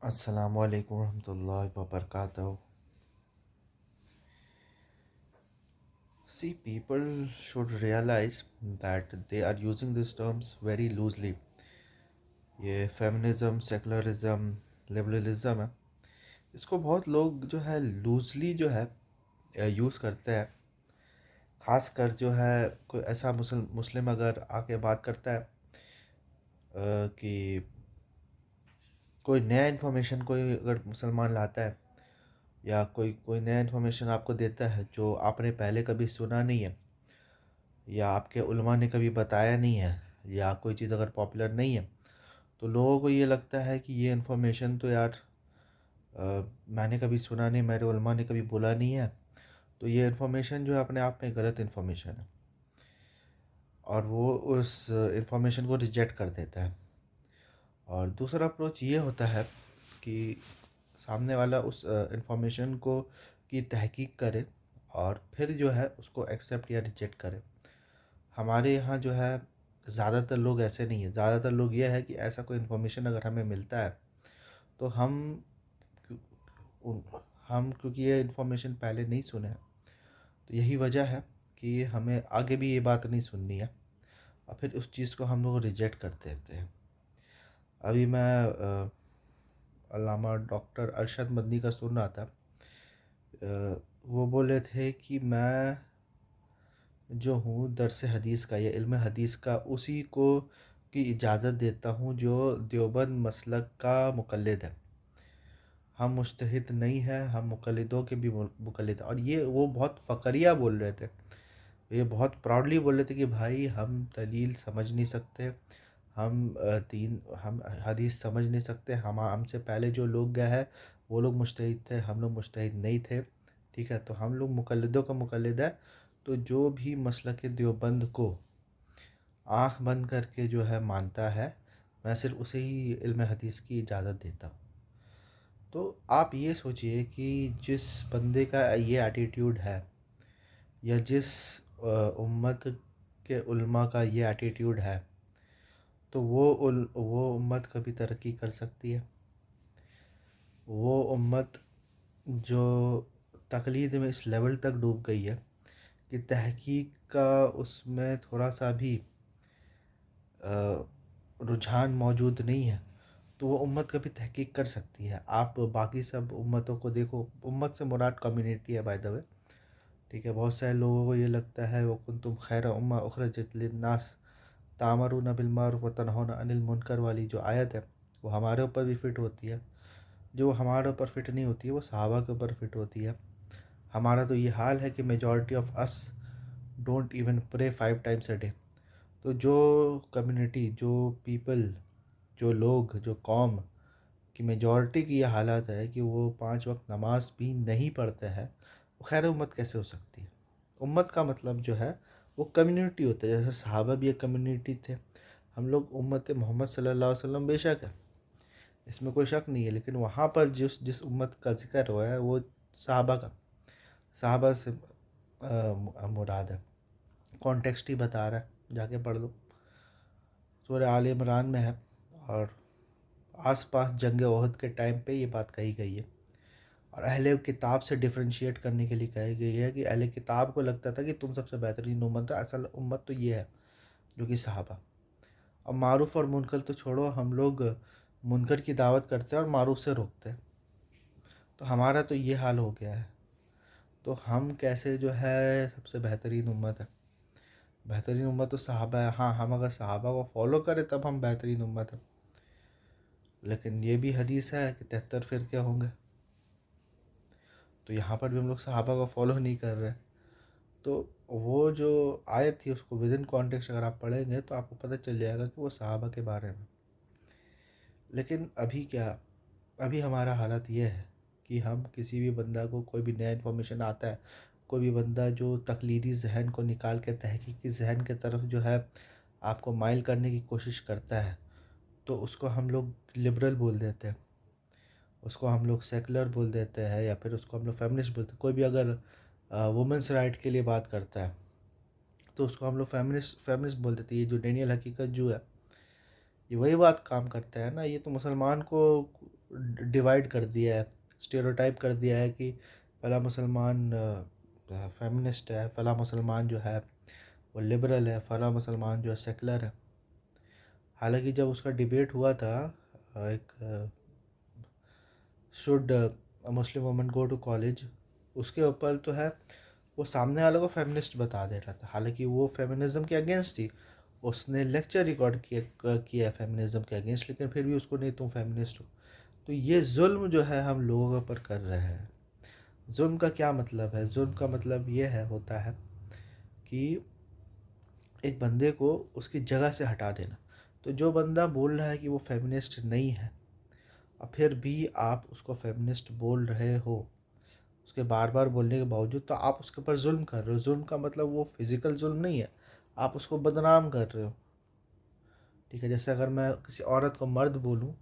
Assalamu alaikum warahmatullahi wabarakatuh. See, people should realize that they are using these terms very loosely. ये feminism, secularism, liberalism है, इसको बहुत लोग जो है लूजली जो है यूज़ करते हैं। ख़ासकर जो है कोई ऐसा मुस्लिम अगर आके बात करता है कि कोई नया इन्फॉर्मेशन कोई अगर मुसलमान लाता है या कोई कोई नया इन्फॉर्मेशन आपको देता है जो आपने पहले कभी सुना नहीं है या आपके उलमा ने कभी बताया नहीं है या कोई चीज़ अगर पॉपुलर नहीं है, तो लोगों को ये लगता है कि ये इन्फॉर्मेशन तो यार मैंने कभी सुना नहीं, मेरे उलमा ने कभी बोला नहीं है, तो ये इन्फॉर्मेशन जो है अपने आप में गलत इन्फॉर्मेशन है और वो उस इन्फॉर्मेशन को रिजेक्ट कर देता है। और दूसरा अप्रोच ये होता है कि सामने वाला उस इन्फॉर्मेशन को की तहकीक करे और फिर जो है उसको एक्सेप्ट या रिजेक्ट करे। हमारे यहाँ जो है ज़्यादातर लोग ऐसे नहीं है, ज़्यादातर लोग ये है कि ऐसा कोई इन्फॉर्मेशन अगर हमें मिलता है तो क्यों- उन हम क्योंकि ये इन्फॉर्मेशन पहले नहीं सुने हैं, तो यही वजह है कि हमें आगे भी ये बात नहीं सुननी है और फिर उस चीज़ को हम लोग रिजेक्ट कर देते हैं। अभी मैं अल्लामा डॉक्टर अरशद मदनी का सुन रहा था। वो बोले थे कि मैं जो हूँ दरस हदीस का या इल्म हदीस का उसी को की इजाज़त देता हूँ जो देवबंद मसलक का मुक़ल्लिद है। हम मुज्तहिद नहीं हैं, हम मुक़ल्लिदों के भी मुक़ल्लिद हैं। और ये वो बहुत फ़खरिया बोल रहे थे, ये बहुत प्राउडली बोल रहे थे कि भाई हम दलील समझ नहीं सकते, हम हदीस समझ नहीं सकते, हम हमसे पहले जो लोग गए हैं वो लोग मुज्तहिद थे, हम लोग मुज्तहिद नहीं थे। ठीक है, तो हम लोग मुक़ल्लिदों का मुक़ल्लिद है। तो जो भी मसलक देवबंद को आँख बंद करके जो है मानता है, मैं सिर्फ उसे ही इल्म हदीस की इजाज़त देता हूँ। तो आप ये सोचिए कि जिस बंदे का ये एटीट्यूड है या जिस उम्मत के उलमा का ये एटीट्यूड है, तो वो उम्मत कभी तरक्की कर सकती है? वो उम्मत जो तकलीद में इस लेवल तक डूब गई है कि तहकीक का उसमें थोड़ा सा भी रुझान मौजूद नहीं है, तो वो उम्मत कभी तहकीक कर सकती है? आप बाकी सब उम्मतों को देखो, उम्मत से मुराद कम्युनिटी है बाय द वे। ठीक है, बहुत सारे लोगों को ये लगता है वो कुंतुम खैर उम्मा उखरजत लिन्नास तामरूना बिल मारूफ व तनहौना अनिल मुनकर वाली जो आयत है, वो हमारे ऊपर भी फिट होती है। जो हमारे ऊपर फिट नहीं होती है वो सहाबा के ऊपर फिट होती है। हमारा तो ये हाल है कि majority of us don't even pray 5 times a day. तो जो कम्युनिटी, जो पीपल, जो लोग, जो कौम की मेजॉरिटी की ये हालत है कि वो 5 वक्त नमाज भी नहीं पढ़ते हैं, वो खैर उम्मत कैसे हो सकती है? उम्मत का मतलब जो है वो कम्युनिटी होता है। जैसे सहाबा भी एक कम्युनिटी थे, हम लोग उम्मत मोहम्मद सल्लल्लाहु अलैहि वसल्लम बेशक है, इसमें कोई शक नहीं है, लेकिन वहाँ पर जिस जिस उम्मत का जिक्र हुआ है वो सहाबा का, सहाबा से मुराद है। कॉन्टेक्स्ट ही बता रहा है, जाके पढ़ लो, सूरह आल इमरान में है। और आसपास जंग ओहद के टाइम पे ये बात कही गई है और अहले किताब से डिफरेंशिएट करने के लिए कही गई है कि अहले किताब को लगता था कि तुम सबसे बेहतरीन उम्मत है, असल उम्मत तो ये है जो कि सहाबा। अब मारूफ़ और मुनकर तो छोड़ो, हम लोग मुनकर की दावत करते हैं और मारूफ़ से रोकते हैं। तो हमारा तो ये हाल हो गया है, तो हम कैसे जो है सबसे बेहतरीन उम्मत है? बेहतरीन उम्मत तो सहाबा है। हाँ, हम अगर सहाबा को फॉलो करें तब हम बेहतरीन उम्मत है, लेकिन ये भी हदीस है कि 73 फ़िरके होंगे, तो यहाँ पर भी हम लोग सहाबा को फॉलो नहीं कर रहे। तो वो जो आयत थी उसको विद इन कॉन्टेक्स्ट अगर आप पढ़ेंगे तो आपको पता चल जाएगा कि वो सहाबा के बारे में। लेकिन अभी क्या, अभी हमारा हालत ये है कि हम किसी भी बंदा को, कोई भी नया इन्फॉर्मेशन आता है, कोई भी बंदा जो तकलीदी जहन को निकाल के तहकीकी जहन के तरफ जो है आपको माइल करने की कोशिश करता है, तो उसको हम लोग लिबरल बोल देते हैं, उसको हम लोग सेकुलर बोल देते हैं, या फिर उसको हम लोग फेमिनिस्ट बोलते हैं। कोई भी अगर वुमेंस राइट के लिए बात करता है तो उसको हम लोग फेमिनिस्ट फेमिनिस्ट बोल देते हैं। ये जो डेनियल हकीकत जो है, ये वही बात काम करता है ना, ये तो मुसलमान को डिवाइड कर दिया है, स्टेरियोटाइप कर दिया है कि फला मुसलमान फेमिनिस्ट है, फला मुसलमान जो है वो लिबरल है, फला मुसलमान जो है सेकुलर है। हालांकि जब उसका डिबेट हुआ था एक should Muslim woman go to college, उसके ऊपर तो है वो सामने वाले को फेमिनिस्ट बता दे रहा था, हालांकि वो फेमिनिज्म के अगेंस्ट थी। उसने लेक्चर रिकॉर्ड किया है फेमिनिज्म के अगेंस्ट, लेकिन फिर भी उसको नहीं तुम फेमिनिस्ट हो। तो ये जुल्म जो है हम लोगों के ऊपर कर रहे हैं। जुल्म का क्या मतलब है? जुल्म का मतलब ये है होता है कि एक बंदे को उसकी जगह से हटा देना। तो जो बंदा बोल रहा है कि वो फेमिनिस्ट नहीं है और फिर भी आप उसको फेमिनिस्ट बोल रहे हो, उसके बार बार बोलने के बावजूद, तो आप उसके ऊपर जुल्म कर रहे हो। जुल्म का मतलब वो फिज़िकल जुल्म नहीं है, आप उसको बदनाम कर रहे हो। ठीक है, जैसे अगर मैं किसी औरत को मर्द बोलूँ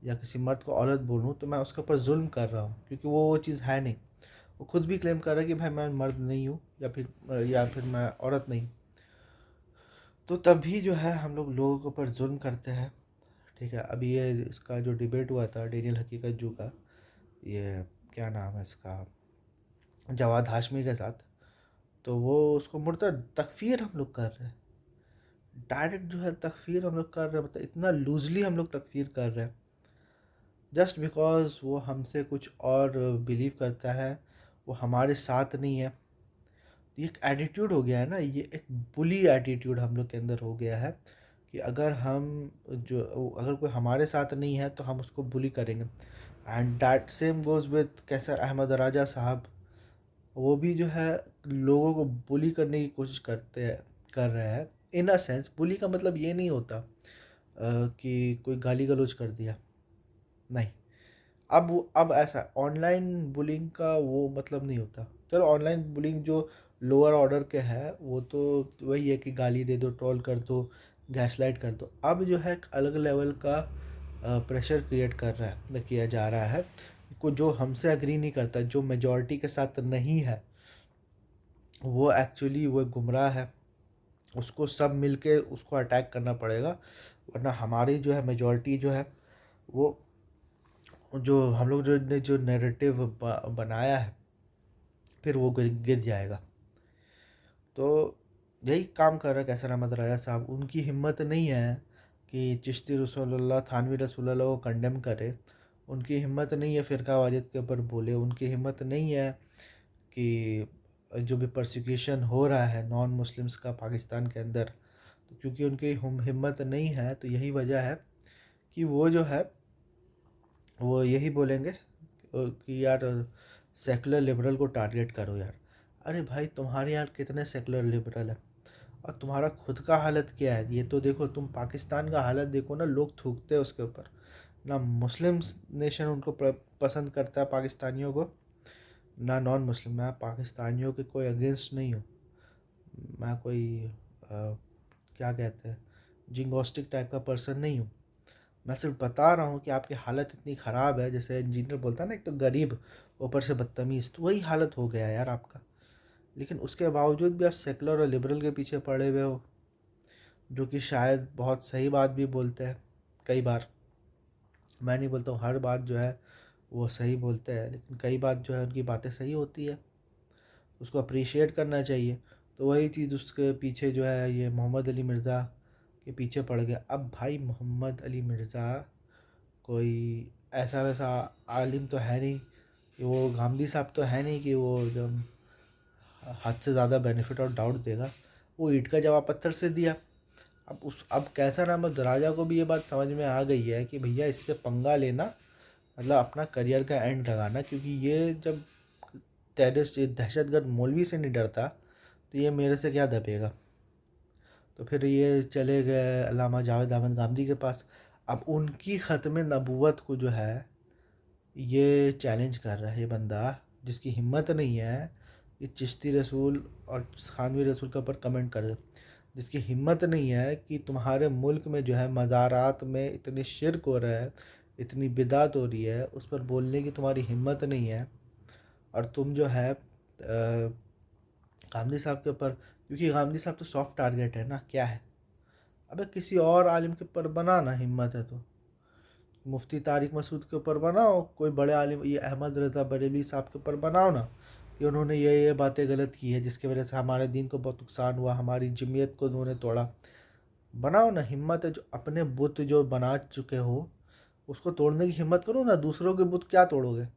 या किसी मर्द को औरत बोलूँ तो मैं उसके ऊपर जुल्म कर रहा हूँ, क्योंकि वो चीज़ है नहीं। वो खुद भी क्लेम कर रहा है कि भाई मैं मर्द नहीं हूँ या फिर मैं औरत नहीं हूँ। तो तभी जो है हम लोग लोगों के ऊपर जुल्म करते हैं। ठीक है, अभी ये इसका जो डिबेट हुआ था डेनियल हकीकत जू का, ये क्या नाम है इसका, जवाद हाशमी के साथ, तो वो उसको मुर्तद तकफ़ीर हम लोग कर रहे हैं। डायरेक्ट जो है तकफ़ीर हम लोग कर रहे हैं, मतलब इतना लूजली हम लोग तकफ़ीर कर रहे हैं जस्ट बिकॉज वो हमसे कुछ और बिलीव करता है, वो हमारे साथ नहीं है। ये एक एटीट्यूड हो गया है ना, ये एक बुली एटीट्यूड हम लोग के अंदर हो गया है कि अगर कोई हमारे साथ नहीं है तो हम उसको बुली करेंगे। And that same goes with Qaiser Ahmad Raja sahab. वो भी जो है लोगों को बुली करने की कोशिश कर रहे हैं। इन अ सेंस बुली का मतलब ये नहीं होता कि कोई गाली गलौज कर दिया, नहीं। अब ऐसा ऑनलाइन बुलिंग का वो मतलब नहीं होता। चलो ऑनलाइन बुलिंग जो लोअर ऑर्डर के है वो तो वही है कि गाली दे दो, ट्रोल कर दो, गैसलाइट कर दो। अब जो है एक अलग लेवल का प्रेशर क्रिएट किया जा रहा है को जो हमसे एग्री नहीं करता, जो मेजॉरिटी के साथ नहीं है, वो एक्चुअली वो गुमराह है। उसको सब मिलके उसको अटैक करना पड़ेगा, वरना हमारी जो है मेजॉरिटी जो है वो जो हम लोग ने जो नैरेटिव बनाया है फिर वो गिर जाएगा। तो यही काम कर रहा है कैसर अहमद राजा साहब। उनकी हिम्मत नहीं है कि चिश्ती रसूलुल्लाह थानवी रसूलुल्लाह को कंडेम करे। उनकी हिम्मत नहीं है फ़िरका वारियत के ऊपर बोले। उनकी हिम्मत नहीं है कि जो भी परसिक्यूशन हो रहा है नॉन मुस्लिम्स का पाकिस्तान के अंदर, तो क्योंकि उनकी हिम्मत नहीं है तो यही वजह है कि वो जो है वो यही बोलेंगे कि यार सेकुलर लिबरल को टारगेट करो यार। अरे भाई तुम्हारे यार कितने सेकुलर लिबरल है और तुम्हारा खुद का हालत क्या है ये तो देखो। तुम पाकिस्तान का हालत देखो ना, लोग थूकते हैं उसके ऊपर। ना मुस्लिम नेशन उनको पसंद करता है पाकिस्तानियों को, ना नॉन मुस्लिम। मैं पाकिस्तानियों के कोई अगेंस्ट नहीं हूँ। मैं कोई क्या कहते हैं जिंगोस्टिक टाइप का पर्सन नहीं हूँ। मैं सिर्फ बता रहा हूँ कि आपकी हालत इतनी ख़राब है, जैसे इंजीनियर बोलता है ना, एक तो गरीब ऊपर से बदतमीज़, तो वही हालत हो गया है यार आपका। लेकिन उसके बावजूद भी आप सेकुलर और लिबरल के पीछे पड़े हुए हो, जो कि शायद बहुत सही बात भी बोलते हैं कई बार। मैं नहीं बोलता हूँ हर बात जो है वो सही बोलते हैं, लेकिन कई बात जो है उनकी बातें सही होती है, उसको अप्रिशिएट करना चाहिए। तो वही चीज़ उसके पीछे जो है ये मोहम्मद अली मिर्ज़ा के पीछे पड़ गया। अब भाई मोहम्मद अली मिर्ज़ा कोई ऐसा वैसा आलिम तो है नहीं कि वो गांधी साहब तो है नहीं कि वो जब हद से ज़्यादा बेनिफिट और डाउट देगा। वो ईंट का जवाब पत्थर से दिया। अब कैसर अहमद राजा को भी ये बात समझ में आ गई है कि भैया इससे पंगा लेना मतलब अपना करियर का एंड लगाना, क्योंकि ये जब टेररिस्ट दहशतगर्द मौलवी से नहीं डरता तो ये मेरे से क्या दबेगा। तो फिर ये चले गए अल्लामा जावेद अहमद गांधी के पास। अब उनकी ख़त्म नबूवत को जो है ये चैलेंज कर रहा है ये बंदा, जिसकी हिम्मत नहीं है ये चिश्ती रसूल और खानवी रसूल के ऊपर कमेंट कर, जिसकी हिम्मत नहीं है कि तुम्हारे मुल्क में जो है मज़ारात में इतनी शिरक हो रहा है, इतनी बिदात हो रही है, उस पर बोलने की तुम्हारी हिम्मत नहीं है। और तुम जो है गांधी साहब के ऊपर, क्योंकि गांधी साहब तो सॉफ्ट टारगेट है ना, क्या है। अबे किसी और आलिम के ऊपर बनाना हिम्मत है तो मुफ्ती तारिक मसूद के ऊपर बनाओ, कोई बड़े आलिम ये अहमद रज़ा बरेलवी साहब के ऊपर बनाओ ना कि उन्होंने ये बातें गलत की है जिसकी वजह से हमारे दीन को बहुत नुकसान हुआ, हमारी जमीयत को उन्होंने तोड़ा। बनाओ ना, हिम्मत है जो अपने बुत जो बना चुके हो उसको तोड़ने की हिम्मत करो ना, दूसरों के बुत क्या तोड़ोगे।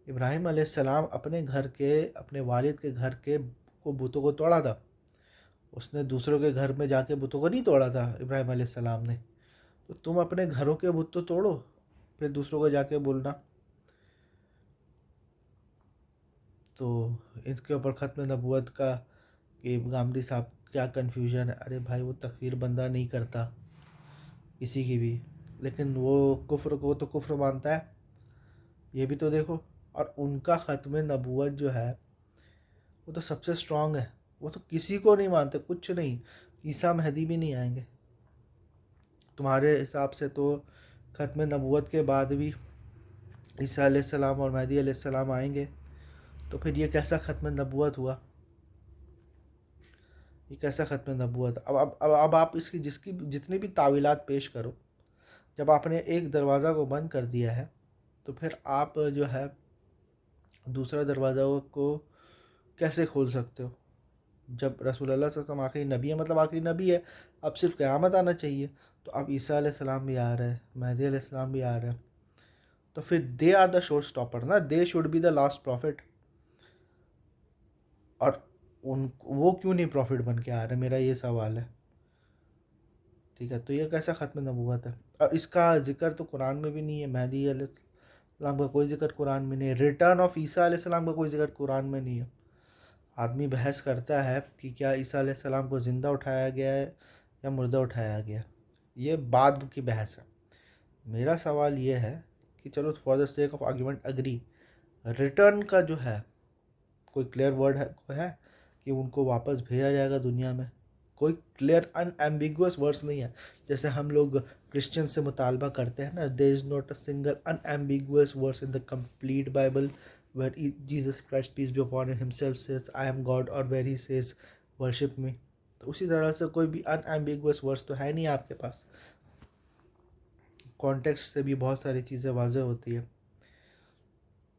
इब्राहिम अलैहिस्सलाम अपने घर के, अपने वालिद के घर के को बुतों को तोड़ा था, उसने दूसरों के घर में जाके बुतों को नहीं तोड़ा था इब्राहिम अलैहिस्सलाम ने। तो तुम अपने घरों के बुत तो तोड़ो, फिर दूसरों को जाके बोलना। तो इसके ऊपर ख़त्म नबूवत का कि गामदी साहब क्या कन्फ्यूजन है। अरे भाई वो तकफीर बंदा नहीं करता किसी की भी, लेकिन वो कुफ्र को तो कुफ्र मानता है, ये भी तो देखो। और उनका ख़त्म नबूवत जो है वो तो सबसे स्ट्रांग है, वो तो किसी को नहीं मानते, कुछ नहीं, ईसा महदी भी नहीं आएंगे। तुम्हारे हिसाब से तो ख़त्म नबूवत के बाद भी ईसा अलैहिस्सलाम और महदी अलैहिस्सलाम आएंगे, तो फिर ये कैसा ख़त्म नबूवत हुआ, ये कैसा ख़त्म नबूवत। अब आप इसकी जिसकी जितनी भी तावीलात पेश करो, जब आपने एक दरवाज़ा को बंद कर दिया है तो फिर आप जो है दूसरा दरवाज़ा को कैसे खोल सकते हो। जब रसूलुल्लाह सल्लल्लाहु अलैहि वसल्लम आखिरी नबी है, मतलब आखिरी नबी है, अब सिर्फ क़यामत आना चाहिए, तो अब ईसा अलैहिस्सलाम भी आ रहा है, महदी अलैहिस्सलाम भी आ रहा है, तो फिर they are the show stopper ना, they should be the last profit. और उन वो क्यों नहीं प्रॉफिट बन के आ रहे, मेरा ये सवाल है। ठीक है, तो ये कैसा ख़त्म नबूवत है। और इसका जिक्र तो कुरान में भी नहीं है, महदी अलैहिस्सलाम का कोई जिक्र कुरान में नहीं है, रिटर्न ऑफ ईसा अलैहिस्सलाम का कोई जिक्र कुरान में नहीं है। आदमी बहस करता है कि क्या ईसा अलैहिस्सलाम को ज़िंदा उठाया गया है या मुर्दा उठाया गया, ये बाद की बहस है। मेरा सवाल ये है कि चलो for the sake of argument agree, return का जो है कोई क्लियर वर्ड है कि उनको वापस भेजा जाएगा दुनिया में, कोई क्लियर अनएम्बिगुअस वर्ड्स नहीं है। जैसे हम लोग क्रिश्चियन से मुतालबा करते हैं ना, there is not a single unambiguous words in the complete Bible where Jesus Christ peace be upon him himself says I am God, और where he says worship me। तो उसी तरह से कोई भी अनएम्बिगुअस वर्ड्स तो है नहीं आपके पास, कॉन्टेक्स्ट से भी बहुत सारी चीज़ें वाज़ेह होती है।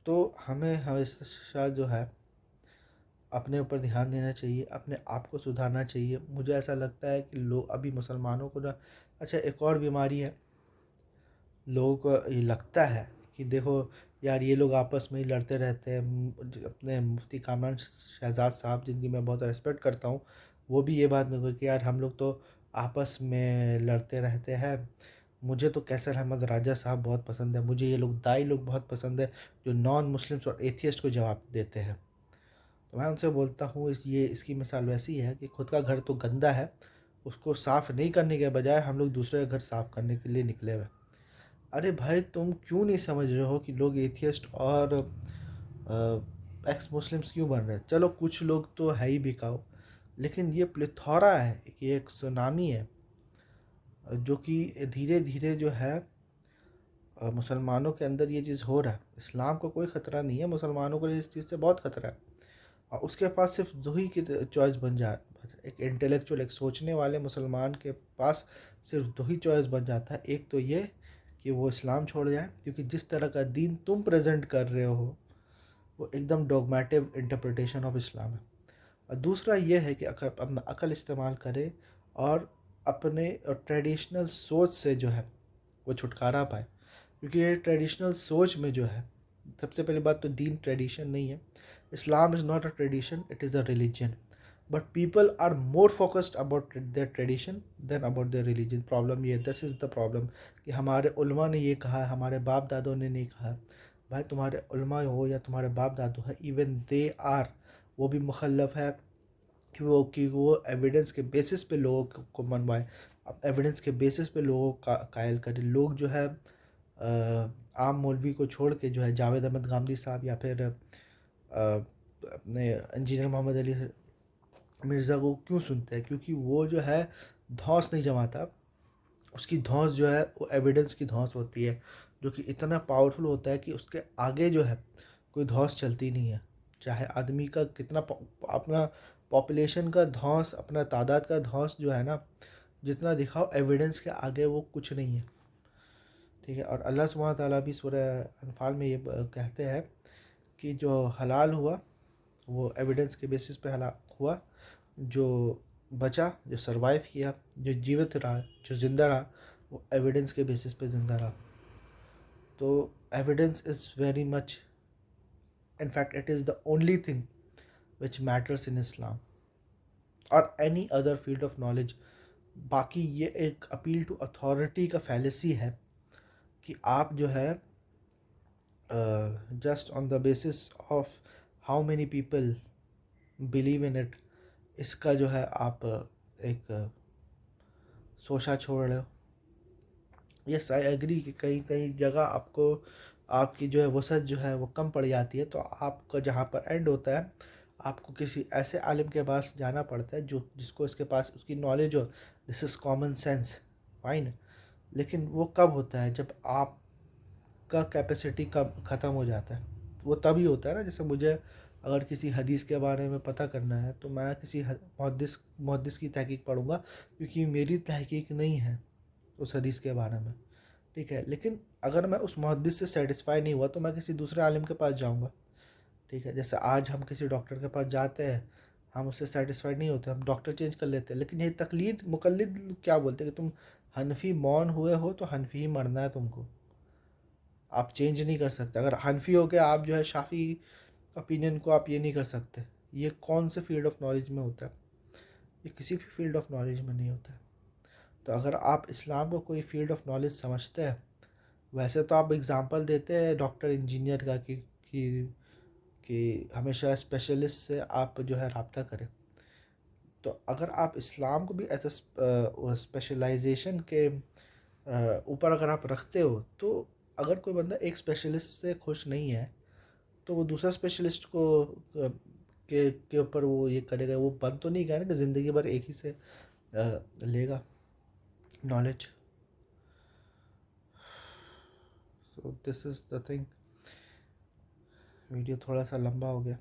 तो हमें हमेशा जो है अपने ऊपर ध्यान देना चाहिए, अपने आप को सुधारना चाहिए। मुझे ऐसा लगता है कि लोग अभी मुसलमानों को ना, अच्छा एक और बीमारी है, लोगों को ये लगता है कि देखो यार ये लोग आपस में ही लड़ते रहते हैं। अपने मुफ्ती कामरान शहजाद साहब, जिनकी मैं बहुत रिस्पेक्ट करता हूँ, वो भी ये बात नहीं बोले कि यार हम लोग तो आपस में लड़ते रहते हैं। मुझे तो कैसर अहमद राजा साहब बहुत पसंद है, मुझे ये लोग दाई लोग बहुत पसंद है जो नॉन मुस्लिम्स और एथियस्ट को जवाब देते हैं। तो मैं उनसे बोलता हूँ ये इसकी मिसाल वैसी है कि खुद का घर तो गंदा है, उसको साफ़ नहीं करने के बजाय हम लोग दूसरे का घर साफ़ करने के लिए निकले हुए। अरे भाई तुम क्यों नहीं समझ रहे हो कि लोग एथियस्ट और एक्स मुस्लिम्स क्यों बन रहे हैं। चलो कुछ लोग तो है ही बिकाऊ, लेकिन ये प्लेथोरा है कि एक सुनामी है जो कि धीरे धीरे जो है मुसलमानों के अंदर ये चीज़ हो रहा है। इस्लाम को कोई ख़तरा नहीं है, मुसलमानों को इस चीज़ से बहुत ख़तरा है। और उसके पास सिर्फ दो ही की चॉइस बन जाता है, एक इंटेलेक्चुअल, एक सोचने वाले मुसलमान के पास सिर्फ दो ही चॉइस बन जाता है। एक तो ये कि वो इस्लाम छोड़ जाए, क्योंकि जिस तरह का दीन तुम प्रेजेंट कर रहे हो वो एकदम डॉगमेटिव इंटरप्रिटेशन ऑफ इस्लाम है। और दूसरा ये है कि अपना अकल इस्तेमाल करे और अपने ट्रेडिशनल सोच से जो है वो छुटकारा पाए। क्योंकि ये ट्रेडिशनल सोच में जो है, सबसे पहली बात तो दीन ट्रेडिशन नहीं है। Islam is not a tradition, it is a religion, but people are more focused about their tradition than about their religion. Problem ये, दिस इज़ द प्रॉब्लम कि हमारे उलमा ने ये कहा है, हमारे बाप दादों ने नहीं कहा। भाई तुम्हारे उलमा हो या तुम्हारे बाप दादो है, इवन दे आर, वो भी मुखल्लफ है कि वो एविडेंस के बेसिस पे लोगों को मनवाए। अब एविडेंस के बेसिस पे लोगों का कायल करें। लोग जो है आम मौलवी को छोड़ के जो है जावेद अहमद गामदी साहब या फिर अपने इंजीनियर मोहम्मद अली मिर्ज़ा को क्यों सुनते हैं, क्योंकि वो जो है धौंस नहीं जमाता। उसकी धौंस जो है वो एविडेंस की धौंस होती है, जो कि इतना पावरफुल होता है कि उसके आगे जो है कोई धौंस चलती नहीं है। चाहे आदमी का कितना अपना पॉपुलेशन का धौंस, अपना तादाद का धौंस जो है ना, जितना दिखाओ एविडेंस के आगे वो कुछ नहीं है। ठीक है। और अल्लाह सुब्हानहू तआला भी सूरह अनफाल में ये कहते हैं कि जो हलाल हुआ वो एविडेंस के बेसिस पे हलाल हुआ, जो बचा, जो सरवाइव किया, जो जीवित रहा, जो ज़िंदा रहा, वो एविडेंस के बेसिस पे ज़िंदा रहा। तो evidence is very much, in fact it is the only thing which matters in Islam or any other field of knowledge। बाकी ये एक अपील टू अथॉरिटी का फैलेसी है कि आप जो है just on the basis of how many people believe in it, इसका जो है आप एक सोचा छोड़ रहे हो। यस आई एग्री कि कहीं कहीं जगह आपको आपकी जो है वसअत जो है वो कम पड़ जाती है, तो आपका जहाँ पर एंड होता है आपको किसी ऐसे आलिम के पास जाना पड़ता है जो जिसको इसके पास उसकी नॉलेज हो। This is common sense, fine. लेकिन वो कब होता है जब आपका कैपेसिटी कब ख़त्म हो जाता है। वो तभी होता है ना, जैसे मुझे अगर किसी हदीस के बारे में पता करना है तो मैं किसी मुहद्दिस की तहकीक पढ़ूंगा, क्योंकि मेरी तहकीक नहीं है उस हदीस के बारे में, ठीक है। लेकिन अगर मैं उस मुहद्दिस से सेटिस्फाई नहीं हुआ तो मैं किसी दूसरे आलिम के पास जाऊंगा, ठीक है। जैसे आज हम किसी डॉक्टर के पास जाते हैं, हम उससे सेटिस्फाइड नहीं होते, हम डॉक्टर चेंज कर लेते हैं। लेकिन ये तकलीद मुकल्लिद क्या बोलते हैं कि तुम हनफी मौन हुए हो तो हनफी ही मरना है तुमको, आप चेंज नहीं कर सकते। अगर हनफी हो गया आप जो है शाफ़ी ओपिनियन को आप ये नहीं कर सकते। ये कौन से फील्ड ऑफ नॉलेज में होता है? ये किसी भी फील्ड ऑफ नॉलेज में नहीं होता है। तो अगर आप इस्लाम को कोई फील्ड ऑफ नॉलेज समझते हैं, वैसे तो आप एग्ज़ाम्पल देते हैं डॉक्टर इंजीनियर का कि हमेशा स्पेशलिस्ट से आप जो है रब्ता करें। तो अगर आप इस्लाम को भी एज स्पेशलाइजेशन के ऊपर अगर आप रखते हो, तो अगर कोई बंदा एक स्पेशलिस्ट से खुश नहीं है तो वो दूसरा स्पेशलिस्ट को के ऊपर वो ये करेगा। वो बंद तो नहीं करेगा कि ज़िंदगी भर एक ही से लेगा knowledge. So this is the thing. Video थोड़ा सा लंबा हो गया।